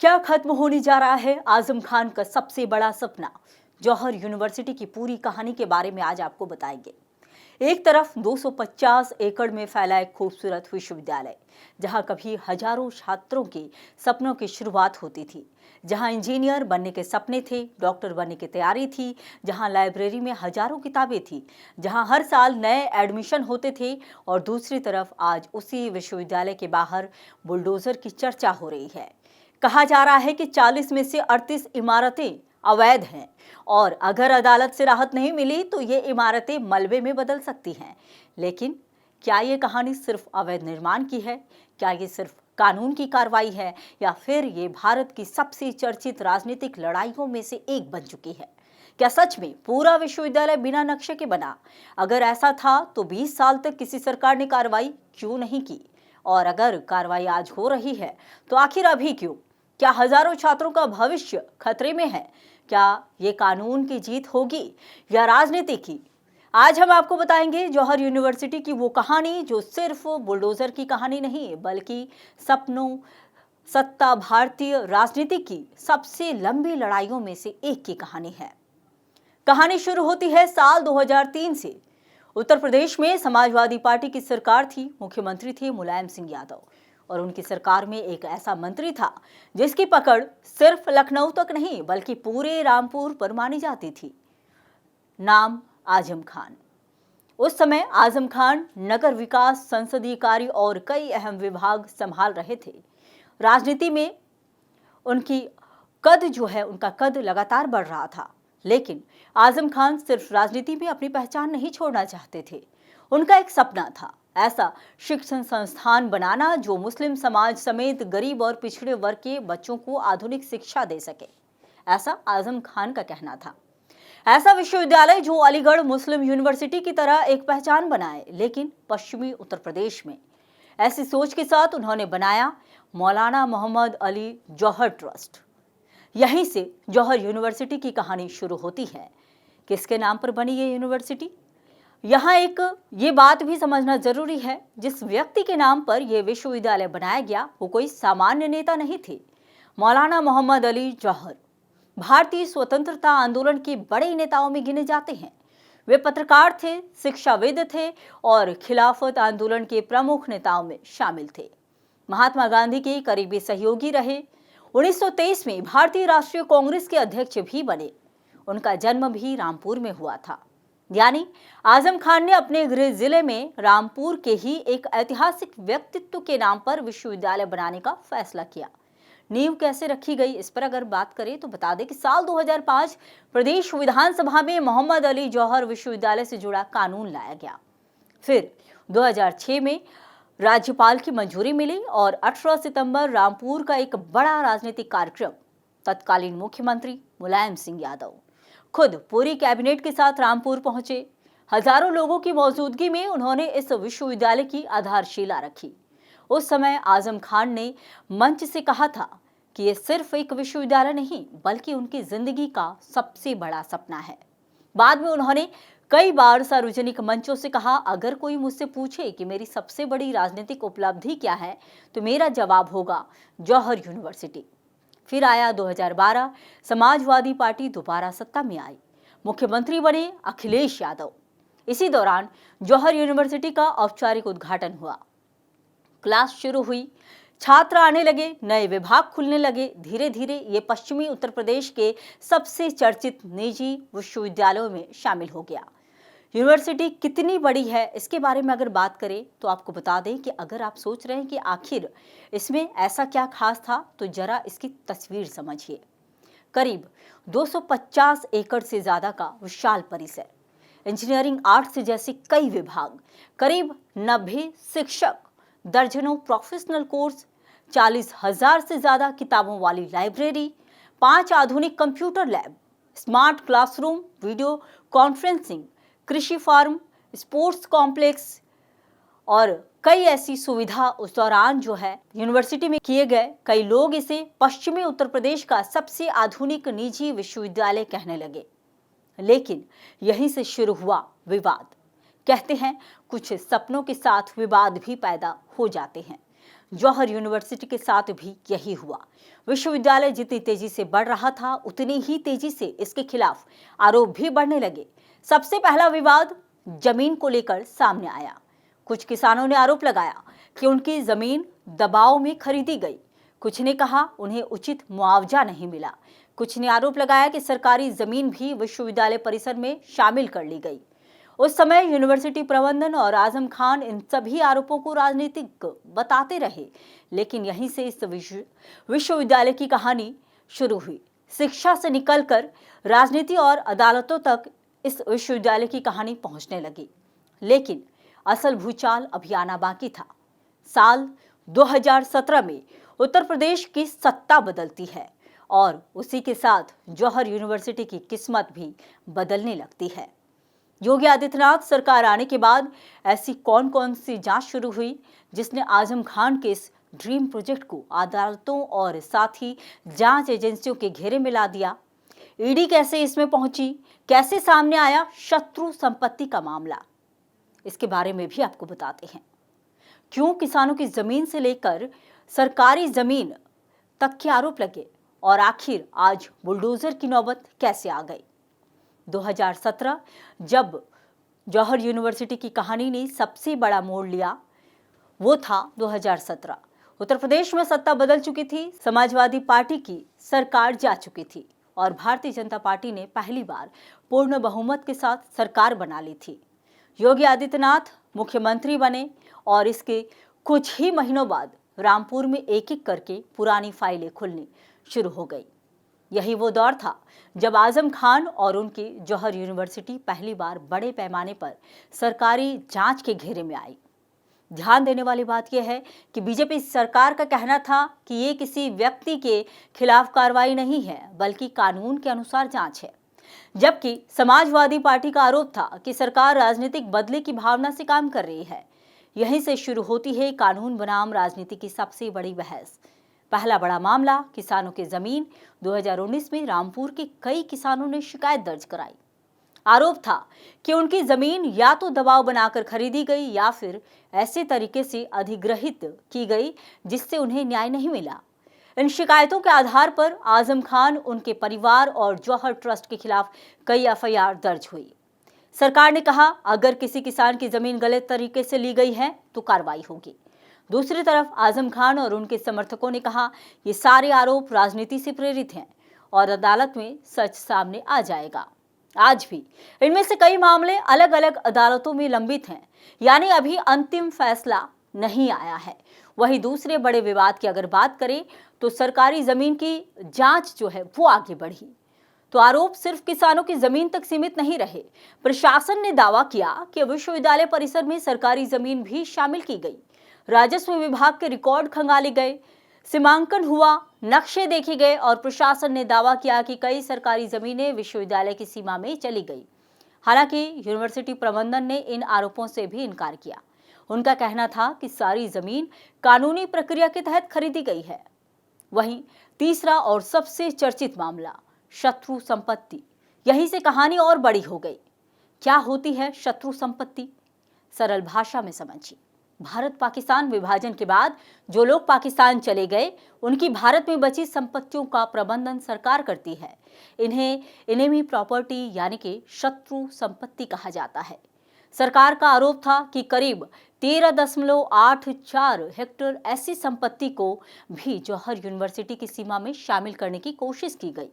क्या खत्म होने जा रहा है आजम खान का सबसे बड़ा सपना? जौहर यूनिवर्सिटी की पूरी कहानी के बारे में आज आपको बताएंगे। एक तरफ 250 एकड़ में फैला एक खूबसूरत विश्वविद्यालय, जहां कभी हजारों छात्रों के सपनों की शुरुआत होती थी, जहां इंजीनियर बनने के सपने थे, डॉक्टर बनने की तैयारी थी, जहां लाइब्रेरी में हजारों किताबें थी, जहां हर साल नए एडमिशन होते थे, और दूसरी तरफ आज उसी विश्वविद्यालय के बाहर बुलडोजर की चर्चा हो रही है। कहा जा रहा है कि 40 में से 38 इमारतें अवैध हैं, और अगर अदालत से राहत नहीं मिली तो ये इमारतें मलबे में बदल सकती हैं। लेकिन क्या ये कहानी सिर्फ अवैध निर्माण की है? क्या ये सिर्फ कानून की कार्रवाई है, या फिर ये भारत की सबसे चर्चित राजनीतिक लड़ाइयों में से एक बन चुकी है? क्या सच में पूरा विश्वविद्यालय बिना नक्शे के बना? अगर ऐसा था तो 20 साल तक किसी सरकार ने कार्रवाई क्यों नहीं की? और अगर कार्रवाई आज हो रही है तो आखिर अभी क्यों? क्या हजारों छात्रों का भविष्य खतरे में है? क्या ये कानून की जीत होगी या राजनीति की? आज हम आपको बताएंगे जौहर यूनिवर्सिटी की वो कहानी जो सिर्फ बुलडोजर की कहानी नहीं, बल्कि सपनों, सत्ता, भारतीय राजनीति की सबसे लंबी लड़ाइयों में से एक की कहानी है। कहानी शुरू होती है साल 2003 से। उत्तर प्रदेश में समाजवादी पार्टी की सरकार थी, मुख्यमंत्री थे मुलायम सिंह यादव, और उनकी सरकार में एक ऐसा मंत्री था जिसकी पकड़ सिर्फ लखनऊ तक नहीं बल्कि पूरे रामपुर पर मानी जाती थी। नाम आजम खान। उस समय आजम खान नगर विकास, संसदीय कार्य और कई अहम विभाग संभाल रहे थे। राजनीति में उनका कद लगातार बढ़ रहा था, लेकिन आजम खान सिर्फ राजनीति में अपनी पहचान नहीं छोड़ना चाहते थे। उनका एक सपना था, ऐसा शिक्षण संस्थान बनाना जो मुस्लिम समाज समेत गरीब और पिछड़े वर्ग के बच्चों को आधुनिक शिक्षा दे सके। ऐसा आजम खान का कहना था। ऐसा विश्वविद्यालय जो अलीगढ़ मुस्लिम यूनिवर्सिटी की तरह एक पहचान बनाए, लेकिन पश्चिमी उत्तर प्रदेश में। ऐसी सोच के साथ उन्होंने बनाया मौलाना मोहम्मद अली जौहर ट्रस्ट। यहीं से जौहर यूनिवर्सिटी की कहानी शुरू होती है। किसके नाम पर बनी ये यूनिवर्सिटी? यहाँ ये बात भी समझना जरूरी है, जिस व्यक्ति के नाम पर यह विश्वविद्यालय बनाया गया वो कोई सामान्य नेता नहीं थे। मौलाना मोहम्मद अली जौहर भारतीय स्वतंत्रता आंदोलन के बड़े नेताओं में गिने जाते हैं। वे पत्रकार थे, शिक्षाविद थे और खिलाफत आंदोलन के प्रमुख नेताओं में शामिल थे। महात्मा गांधी के करीबी सहयोगी रहे। 1923 में भारतीय राष्ट्रीय कांग्रेस के अध्यक्ष भी बने। उनका जन्म भी रामपुर में हुआ था। यानी आजम खान ने अपने गृह जिले में रामपुर के ही एक ऐतिहासिक व्यक्तित्व के नाम पर विश्वविद्यालय बनाने का फैसला किया। नींव कैसे रखी गई, इस पर अगर बात करें तो बता दें कि साल 2005 प्रदेश विधानसभा में मोहम्मद अली जौहर विश्वविद्यालय से जुड़ा कानून लाया गया। फिर 2006 में राज्यपाल की मंजूरी मिली और 18 सितंबर रामपुर का एक बड़ा राजनीतिक कार्यक्रम। तत्कालीन मुख्यमंत्री मुलायम सिंह यादव खुद पूरी कैबिनेट के साथ रामपुर पहुंचे। हजारों लोगों की मौजूदगी में उन्होंने इस विश्वविद्यालय की आधारशिला रखी। उस समय आजम खान ने मंच से कहा था कि यह सिर्फ एक विश्वविद्यालय नहीं बल्कि उनकी जिंदगी का सबसे बड़ा सपना है। बाद में उन्होंने कई बार सार्वजनिक मंचों से कहा, अगर कोई मुझसे पूछे कि मेरी सबसे बड़ी राजनीतिक उपलब्धि क्या है तो मेरा जवाब होगा जौहर यूनिवर्सिटी। फिर आया 2012, समाजवादी पार्टी दोबारा सत्ता में आई, मुख्यमंत्री बने अखिलेश यादव। इसी दौरान जौहर यूनिवर्सिटी का औपचारिक उद्घाटन हुआ। क्लास शुरू हुई, छात्र आने लगे, नए विभाग खुलने लगे। धीरे धीरे ये पश्चिमी उत्तर प्रदेश के सबसे चर्चित निजी विश्वविद्यालयों में शामिल हो गया। यूनिवर्सिटी कितनी बड़ी है इसके बारे में अगर बात करें तो आपको बता दें कि अगर आप सोच रहे हैं कि आखिर इसमें ऐसा क्या खास था तो जरा इसकी तस्वीर समझिए। करीब 250 एकड़ से ज्यादा का विशाल परिसर, इंजीनियरिंग, आर्ट्स जैसे कई विभाग, करीब 90 शिक्षक, दर्जनों प्रोफेशनल कोर्स, 40,000 से ज्यादा किताबों वाली लाइब्रेरी, 5 आधुनिक computer lab, smart classroom, video conferencing, कृषि फार्म, स्पोर्ट्स कॉम्प्लेक्स और कई ऐसी सुविधा उस दौरान जो है यूनिवर्सिटी में किए गए। कई लोग इसे पश्चिमी उत्तर प्रदेश का सबसे आधुनिक निजी विश्वविद्यालय कहने लगे। लेकिन यहीं से शुरू हुआ विवाद। कहते हैं कुछ सपनों के साथ विवाद भी पैदा हो जाते हैं। जौहर यूनिवर्सिटी के साथ भी यही हुआ। विश्वविद्यालय जितनी तेजी से बढ़ रहा था, उतनी ही तेजी से इसके खिलाफ आरोप भी बढ़ने लगे। सबसे पहला विवाद जमीन को लेकर सामने आया। कुछ किसानों ने आरोप लगाया कि उनकी जमीन दबाव में खरीदी गई। कुछ ने कहा उन्हें उचित मुआवजा नहीं मिला। कुछ ने आरोप लगाया कि सरकारी जमीन भी विश्वविद्यालय परिसर में शामिल कर ली गई। उस समय यूनिवर्सिटी प्रबंधन और आजम खान इन सभी आरोपों को राजनीतिक बताते रहे, लेकिन यहीं से इस विश्वविद्यालय की कहानी शुरू हुई। शिक्षा से निकलकर राजनीति और अदालतों तक इस विश्वविद्यालय की कहानी पहुंचने लगी। लेकिन असल भूचाल अभी आना बाकी था। साल 2017 में उत्तर प्रदेश की सत्ता बदलती है और उसी के साथ जौहर यूनिवर्सिटी की किस्मत भी बदलने लगती है। योगी आदित्यनाथ सरकार आने के बाद ऐसी कौन कौन सी जांच शुरू हुई जिसने आजम खान के इस ड्रीम प्रोजेक्ट को अदालतों और साथ ही जांच एजेंसियों के घेरे में ला दिया? ईडी कैसे इसमें पहुंची? कैसे सामने आया शत्रु संपत्ति का मामला? इसके बारे में भी आपको बताते हैं। क्यों किसानों की जमीन से लेकर सरकारी जमीन तक के आरोप लगे और आखिर आज बुलडोजर की नौबत कैसे आ गई? 2017 जब जौहर यूनिवर्सिटी की कहानी ने सबसे बड़ा मोड़ लिया, वो था 2017। उत्तर प्रदेश में सत्ता बदल चुकी थी, समाजवादी पार्टी की सरकार जा चुकी थी और भारतीय जनता पार्टी ने पहली बार पूर्ण बहुमत के साथ सरकार बना ली थी। योगी आदित्यनाथ मुख्यमंत्री बने और इसके कुछ ही महीनों बाद रामपुर में एक एक करके पुरानी फाइलें खुलनी शुरू हो गई। यही वो दौर था जब आजम खान और उनकी जौहर यूनिवर्सिटी पहली बार बड़े पैमाने पर सरकारी जांच के घेरे में आई। ध्यान देने वाली बात यह है कि बीजेपी सरकार का कहना था कि ये किसी व्यक्ति के खिलाफ कार्रवाई नहीं है, बल्कि कानून के अनुसार जांच है। जबकि समाजवादी पार्टी का आरोप था कि सरकार राजनीतिक बदले की भावना से काम कर रही है। यहीं से शुरू होती है कानून बनाम राजनीति की सबसे बड़ी बहस। पहला बड़ा मामला किसानों की जमीन। 2019 में रामपुर के कई किसानों ने शिकायत दर्ज कराई। आरोप था कि उनकी जमीन या तो दबाव बनाकर खरीदी गई या फिर ऐसे तरीके से अधिग्रहित की गई जिससे उन्हें न्याय नहीं मिला। इन शिकायतों के आधार पर आजम खान, उनके परिवार और जौहर ट्रस्ट के खिलाफ कई एफआईआर दर्ज हुई। सरकार ने कहा अगर किसी किसान की जमीन गलत तरीके से ली गई है तो कार्रवाई होगी। दूसरी तरफ आजम खान और उनके समर्थकों ने कहा ये सारे आरोप राजनीति से प्रेरित हैं और अदालत में सच सामने आ जाएगा। आज भी इनमें से कई मामले अलग अलग अदालतों में लंबित हैं, यानी अभी अंतिम फैसला नहीं आया है। वही दूसरे बड़े विवाद की अगर बात करें तो सरकारी जमीन की जांच जो है वो आगे बढ़ी तो आरोप सिर्फ किसानों की जमीन तक सीमित नहीं रहे। प्रशासन ने दावा किया कि विश्वविद्यालय परिसर में सरकारी जमीन भी शामिल की गई। राजस्व विभाग के रिकॉर्ड खंगाले गए, सीमांकन हुआ, नक्शे देखे गए और प्रशासन ने दावा किया कि कई सरकारी जमीनें विश्वविद्यालय की सीमा में चली गई। हालांकि यूनिवर्सिटी प्रबंधन ने इन आरोपों से भी इनकार किया। उनका कहना था कि सारी जमीन कानूनी प्रक्रिया के तहत खरीदी गई है। वहीं तीसरा और सबसे चर्चित मामला शत्रु संपत्ति। यहीं से कहानी और बड़ी हो गई। क्या होती है शत्रु संपत्ति? सरल भाषा में समझिए। भारत पाकिस्तान विभाजन के बाद जो लोग पाकिस्तान चले गए, उनकी भारत में बची संपत्तियों का प्रबंधन सरकार करती है। इन्हें एनिमी प्रॉपर्टी यानी कि शत्रु संपत्ति कहा जाता है। सरकार का आरोप था कि करीब 13.84 हेक्टेयर ऐसी संपत्ति को भी जौहर यूनिवर्सिटी की सीमा में शामिल करने की कोशिश की गई।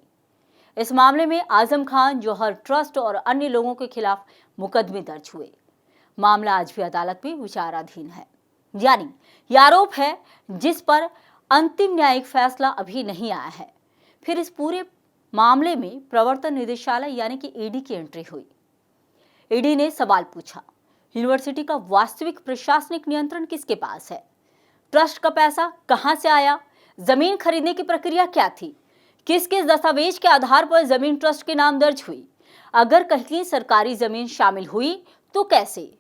इस मामले में आजम खान, जौहर ट्रस्ट और अन्य लोगों के खिलाफ मुकदमे दर्ज हुए। मामला आज भी अदालत में विचाराधीन है। यानी यह आरोप है जिस पर अंतिम न्यायिक फैसला अभी नहीं आया है। फिर इस पूरे मामले में प्रवर्तन निदेशालय यानी कि ईडी की एंट्री हुई। ईडी ने सवाल पूछा, यूनिवर्सिटी का वास्तविक प्रशासनिक नियंत्रण किसके पास है? ट्रस्ट का पैसा कहां से आया? जमीन खरीदने की प्रक्रिया क्या थी? किस किस दस्तावेज के आधार पर जमीन ट्रस्ट के नाम दर्ज हुई? अगर कहीं सरकारी जमीन शामिल हुई तो कैसे?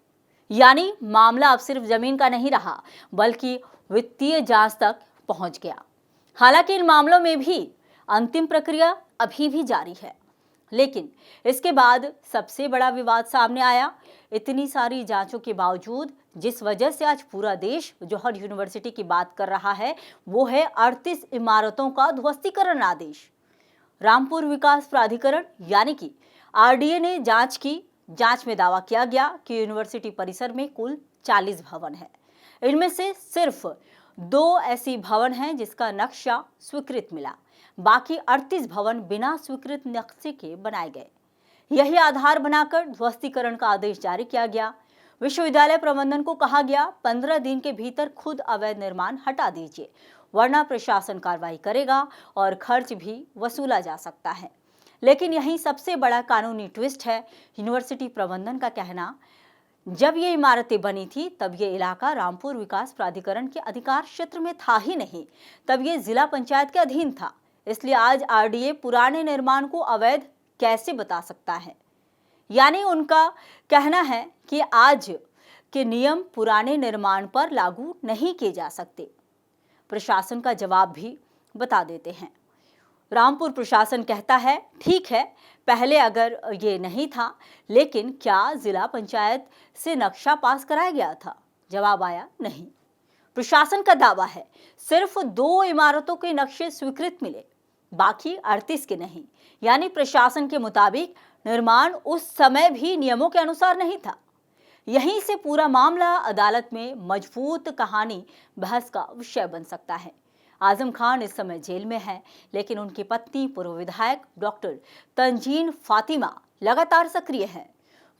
यानी मामला अब सिर्फ जमीन का नहीं रहा, बल्कि वित्तीय जांच तक पहुंच गया। हालांकि इन मामलों में भी अंतिम प्रक्रिया अभी भी जारी है। लेकिन इसके बाद सबसे बड़ा विवाद सामने आया। इतनी सारी जांचों के बावजूद जिस वजह से आज पूरा देश जौहर यूनिवर्सिटी की बात कर रहा है, वो है 38 इमारतों का ध्वस्तीकरण आदेश। रामपुर विकास प्राधिकरण यानी कि आरडीए ने जांच की। जांच में दावा किया गया कि यूनिवर्सिटी परिसर में कुल 40 भवन है। इनमें से सिर्फ 2 ऐसी भवन हैं जिसका नक्शा स्वीकृत मिला, बाकी 38 भवन बिना स्वीकृत नक्शे के बनाए गए। यही आधार बनाकर ध्वस्तीकरण का आदेश जारी किया गया। विश्वविद्यालय प्रबंधन को कहा गया 15 दिन के भीतर खुद अवैध निर्माण हटा दीजिए, वरना प्रशासन कार्रवाई करेगा और खर्च भी वसूला जा सकता है। लेकिन यही सबसे बड़ा कानूनी ट्विस्ट है। यूनिवर्सिटी प्रबंधन का कहना, जब ये इमारतें बनी थी तब ये इलाका रामपुर विकास प्राधिकरण के अधिकार क्षेत्र में था ही नहीं, तब ये जिला पंचायत के अधीन था। इसलिए आज आरडीए पुराने निर्माण को अवैध कैसे बता सकता है। यानी उनका कहना है कि आज के नियम पुराने निर्माण पर लागू नहीं किए जा सकते। प्रशासन का जवाब भी बता देते हैं। रामपुर प्रशासन कहता है, ठीक है, पहले अगर ये नहीं था, लेकिन क्या जिला पंचायत से नक्शा पास कराया गया था? जवाब आया, नहीं। प्रशासन का दावा है सिर्फ 2 इमारतों के नक्शे स्वीकृत मिले, बाकी 38 के नहीं। यानी प्रशासन के मुताबिक निर्माण उस समय भी नियमों के अनुसार नहीं था। यहीं से पूरा मामला अदालत में मजबूत कहानी बहस का विषय बन सकता है। आजम खान इस समय जेल में है, लेकिन उनकी पत्नी पूर्व विधायक डॉक्टर तंजीन फातिमा लगातार सक्रिय हैं।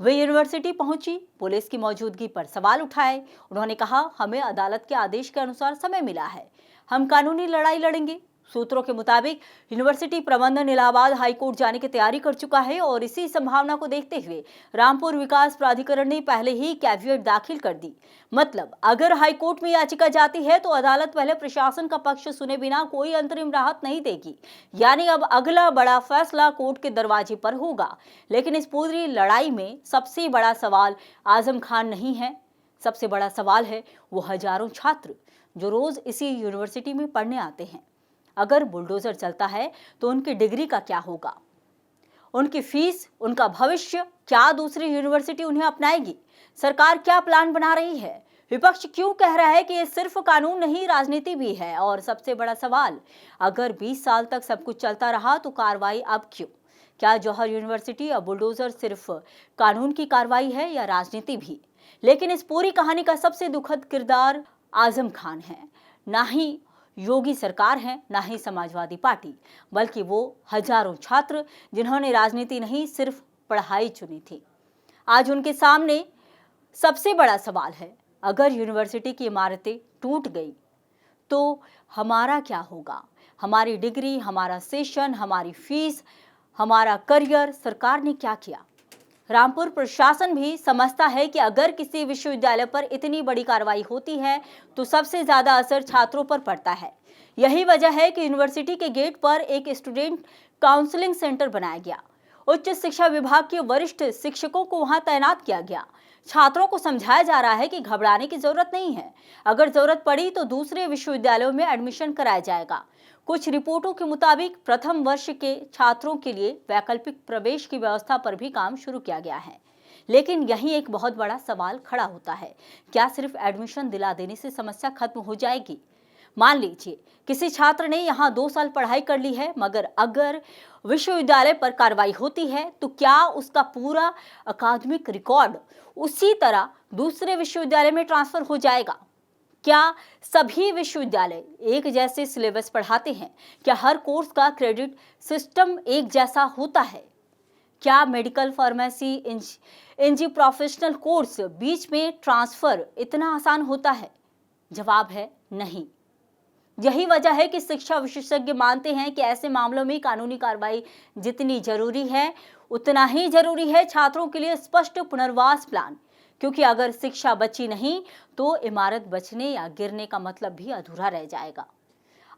वे यूनिवर्सिटी पहुंची, पुलिस की मौजूदगी पर सवाल उठाए। उन्होंने कहा, हमें अदालत के आदेश के अनुसार समय मिला है, हम कानूनी लड़ाई लड़ेंगे। सूत्रों के मुताबिक यूनिवर्सिटी प्रबंधन इलाहाबाद हाईकोर्ट जाने की तैयारी कर चुका है और इसी संभावना को देखते हुए रामपुर विकास प्राधिकरण ने पहले ही कैविएट दाखिल कर दी। मतलब अगर हाईकोर्ट में याचिका जाती है तो अदालत पहले प्रशासन का पक्ष सुने बिना कोई अंतरिम राहत नहीं देगी। यानी अब अगला बड़ा फैसला कोर्ट के दरवाजे पर होगा। लेकिन इस पूरी लड़ाई में सबसे बड़ा सवाल आजम खान नहीं है। सबसे बड़ा सवाल है वो हजारों छात्र जो रोज इसी यूनिवर्सिटी में पढ़ने आते हैं। अगर बुलडोजर चलता है तो उनकी डिग्री का क्या होगा, उनकी फीस, उनका भविष्य? क्या दूसरी यूनिवर्सिटी उन्हें अपनाएगी? सरकार क्या प्लान बना रही है? विपक्ष क्यों कह रहा है कि ये सिर्फ कानून नहीं, राजनीति भी है? और सबसे बड़ा सवाल, अगर 20 साल तक सब कुछ चलता रहा तो कार्रवाई अब क्यों? क्या जौहर यूनिवर्सिटी अब बुलडोजर सिर्फ कानून की कार्रवाई है या राजनीति भी? लेकिन इस पूरी कहानी का सबसे दुखद किरदार आजम खान है। ना ही योगी सरकार है, ना ही समाजवादी पार्टी, बल्कि वो हजारों छात्र जिन्होंने राजनीति नहीं सिर्फ पढ़ाई चुनी थी। आज उनके सामने सबसे बड़ा सवाल है, अगर यूनिवर्सिटी की इमारतें टूट गई तो हमारा क्या होगा? हमारी डिग्री, हमारा सेशन, हमारी फीस, हमारा करियर? सरकार ने क्या किया? रामपुर प्रशासन भी समझता है कि अगर किसी विश्वविद्यालय पर इतनी बड़ी कार्रवाई होती है तो सबसे ज्यादा असर छात्रों पर पड़ता है। यही वजह है कि यूनिवर्सिटी के गेट पर एक स्टूडेंट काउंसलिंग सेंटर बनाया गया। उच्च शिक्षा विभाग के वरिष्ठ शिक्षकों को वहां तैनात किया गया। छात्रों को समझाया जा रहा है कि घबराने की जरूरत नहीं है, अगर जरूरत पड़ी तो दूसरे विश्वविद्यालयों में एडमिशन कराया जाएगा। कुछ रिपोर्टों के मुताबिक प्रथम वर्ष के छात्रों के लिए वैकल्पिक प्रवेश की व्यवस्था पर भी काम शुरू किया गया है। लेकिन यही एक बहुत बड़ा सवाल खड़ा होता है, क्या सिर्फ एडमिशन दिला देने से समस्या खत्म हो जाएगी? मान लीजिए किसी छात्र ने यहाँ 2 साल पढ़ाई कर ली है, मगर अगर विश्वविद्यालय पर कार्रवाई होती है तो क्या उसका पूरा अकादमिक रिकॉर्ड उसी तरह दूसरे विश्वविद्यालय में ट्रांसफर हो जाएगा? क्या सभी विश्वविद्यालय एक जैसे सिलेबस पढ़ाते हैं? क्या हर कोर्स का क्रेडिट सिस्टम एक जैसा होता है? क्या मेडिकल, फार्मेसी, इंजी प्रोफेशनल कोर्स बीच में ट्रांसफर इतना आसान होता है? जवाब है नहीं। यही वजह है कि शिक्षा विशेषज्ञ मानते हैं कि ऐसे मामलों में कानूनी कार्रवाई जितनी जरूरी है उतना ही जरूरी है छात्रों के लिए स्पष्ट पुनर्वास प्लान। क्योंकि अगर शिक्षा बची नहीं तो इमारत बचने या गिरने का मतलब भी अधूरा रह जाएगा।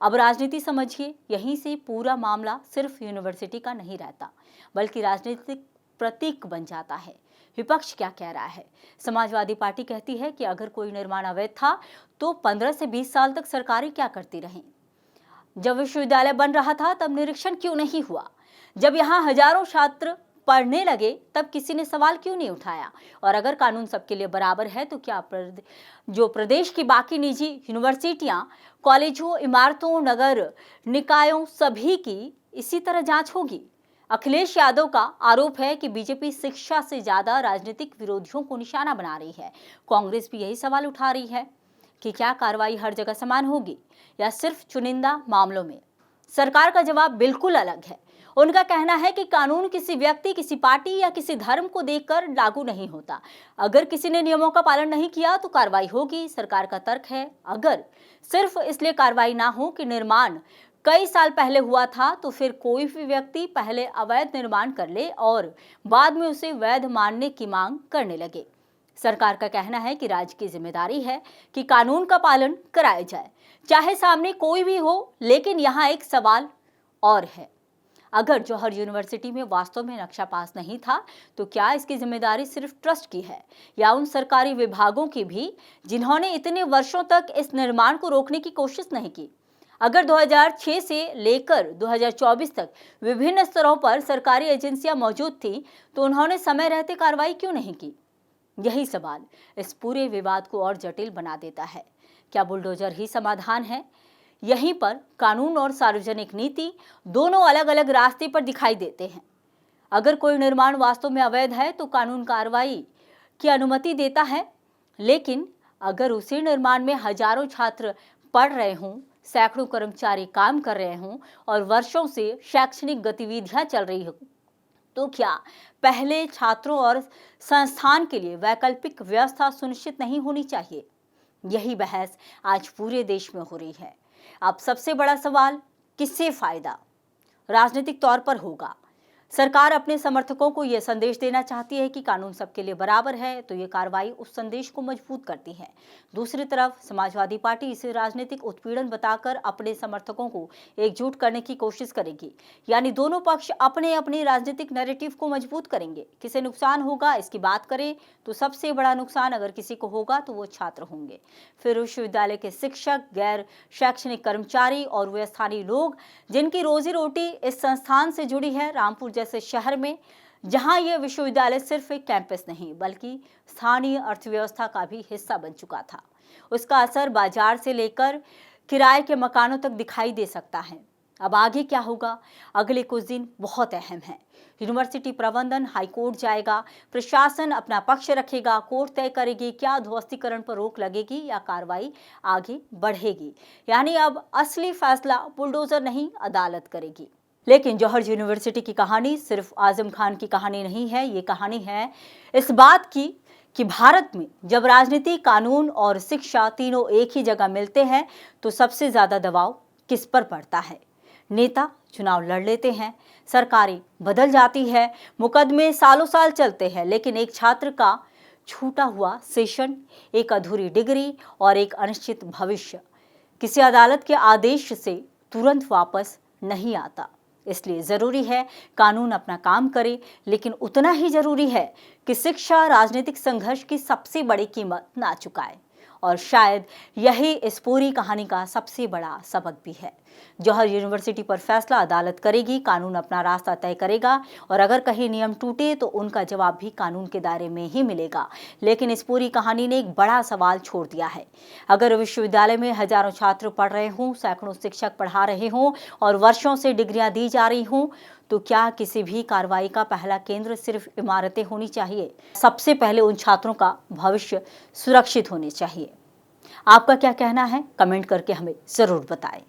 अब राजनीति समझिए, यहीं से पूरा मामला सिर्फ यूनिवर्सिटी का नहीं रहता, बल्कि राजनीतिक प्रतीक बन जाता है। विपक्ष क्या कह रहा है? समाजवादी पार्टी कहती है कि अगर कोई निर्माण अवैध था तो 15 से 20 साल तक सरकारें क्या करती रहीं? जब विश्वविद्यालय बन रहा था तब निरीक्षण क्यों नहीं हुआ? जब यहाँ हजारों छात्र पढ़ने लगे तब किसी ने सवाल क्यों नहीं उठाया? और अगर कानून सबके लिए बराबर है तो क्या जो प्रदेश की बाकी निजी यूनिवर्सिटियां, कॉलेजों, इमारतों, नगर निकायों सभी की इसी तरह जांच होगी? अखिलेश यादव का आरोप है कि बीजेपी शिक्षा से ज्यादा राजनीतिक विरोधियों को निशाना बना रही है। कांग्रेस भी यही सवाल उठा रही है कि क्या कार्रवाई हर जगह समान होगी या सिर्फ चुनिंदा मामलों में? सरकार का जवाब बिल्कुल अलग है। उनका कहना है कि कानून किसी व्यक्ति, किसी पार्टी या किसी धर्म को देखकर लागू नहीं होता। अगर किसी ने नियमों का पालन नहीं किया तो कार्रवाई होगी। सरकार का तर्क है, अगर सिर्फ इसलिए कार्रवाई ना हो कि निर्माण कई साल पहले हुआ था तो फिर कोई भी व्यक्ति पहले अवैध निर्माण कर ले और बाद में उसे वैध मानने की मांग करने लगे। सरकार का कहना है कि राज्य की जिम्मेदारी है कि कानून का पालन कराया जाए, चाहे सामने कोई भी हो। लेकिन यहाँ एक सवाल और है, अगर जौहर यूनिवर्सिटी में वास्तव में नक्शा पास नहीं था तो क्या इसकी जिम्मेदारी सिर्फ ट्रस्ट की है या उन सरकारी विभागों की भी जिन्होंने इतने वर्षों तक इस निर्माण को रोकने की कोशिश नहीं की? अगर 2006 से लेकर 2024 तक विभिन्न स्तरों पर सरकारी एजेंसियां मौजूद थीं तो उन्होंने समय रहते कार्रवाई क्यों नहीं की? यही सवाल इस पूरे विवाद को और जटिल बना देता है। क्या बुलडोजर ही समाधान है? यहीं पर कानून और सार्वजनिक नीति दोनों अलग अलग रास्ते पर दिखाई देते हैं। अगर कोई निर्माण वास्तव में अवैध है तो कानून कार्रवाई की अनुमति देता है, लेकिन अगर उसी निर्माण में हजारों छात्र पढ़ रहे हों, सैकड़ों कर्मचारी काम कर रहे हों और वर्षों से शैक्षणिक गतिविधियां चल रही हो, तो क्या पहले छात्रों और संस्थान के लिए वैकल्पिक व्यवस्था सुनिश्चित नहीं होनी चाहिए? यही बहस आज पूरे देश में हो रही है। अब सबसे बड़ा सवाल, किससे फायदा राजनीतिक तौर पर होगा? सरकार अपने समर्थकों को यह संदेश देना चाहती है कि कानून सबके लिए बराबर है, तो ये कार्रवाई उस संदेश को मजबूत करती है। दूसरी तरफ समाजवादी पार्टी इसे राजनीतिक उत्पीड़न बताकर अपने समर्थकों को एकजुट करने की कोशिश करेगी। यानी दोनों पक्ष अपने अपने राजनीतिक नैरेटिव को मजबूत करेंगे। किसे नुकसान होगा इसकी बात करें तो सबसे बड़ा नुकसान अगर किसी को होगा तो वो छात्र होंगे। फिर विश्वविद्यालय के शिक्षक, गैर शैक्षणिक कर्मचारी और वे स्थानीय लोग जिनकी रोजी रोटी इस संस्थान से जुड़ी है। रामपुर जैसे शहर में जहां यह विश्वविद्यालय सिर्फ एक कैंपस नहीं बल्कि स्थानीय अर्थव्यवस्था का भी हिस्सा बन चुका था, उसका असर बाजार से लेकर किराए के मकानों तक दिखाई दे सकता है। अब आगे क्या होगा? अगले कुछ दिन बहुत अहम है। यूनिवर्सिटी प्रबंधन हाईकोर्ट जाएगा, प्रशासन अपना पक्ष रखेगा, कोर्ट तय करेगी क्या ध्वस्तीकरण पर रोक लगेगी या कार्रवाई आगे बढ़ेगी। यानी अब असली फैसला बुलडोजर नहीं, अदालत करेगी। लेकिन जौहर यूनिवर्सिटी की कहानी सिर्फ आजम खान की कहानी नहीं है, ये कहानी है इस बात की कि भारत में जब राजनीति, कानून और शिक्षा तीनों एक ही जगह मिलते हैं तो सबसे ज्यादा दबाव किस पर पड़ता है? नेता चुनाव लड़ लेते हैं, सरकारें बदल जाती है, मुकदमे सालों साल चलते हैं, लेकिन एक छात्र का छूटा हुआ सेशन, एक अधूरी डिग्री और एक अनिश्चित भविष्य किसी अदालत के आदेश से तुरंत वापस नहीं आता। इसलिए जरूरी है कानून अपना काम करे, लेकिन उतना ही जरूरी है कि शिक्षा राजनीतिक संघर्ष की सबसे बड़ी कीमत ना चुकाए। और शायद यही इस पूरी कहानी का सबसे बड़ा सबक भी है। जौहर यूनिवर्सिटी पर फैसला अदालत करेगी, कानून अपना रास्ता तय करेगा और अगर कहीं नियम टूटे तो उनका जवाब भी कानून के दायरे में ही मिलेगा। लेकिन इस पूरी कहानी ने एक बड़ा सवाल छोड़ दिया है। अगर विश्वविद्यालय में हजारों छात्र पढ़ रहे हों, सैकड़ों शिक्षक पढ़ा रहे हों और वर्षों से डिग्रियां दी जा रही हों, तो क्या किसी भी कार्रवाई का पहला केंद्र सिर्फ इमारतें होनी चाहिए? सबसे पहले उन छात्रों का भविष्य सुरक्षित होने चाहिए। आपका क्या कहना है? कमेंट करके हमें जरूर बताएं।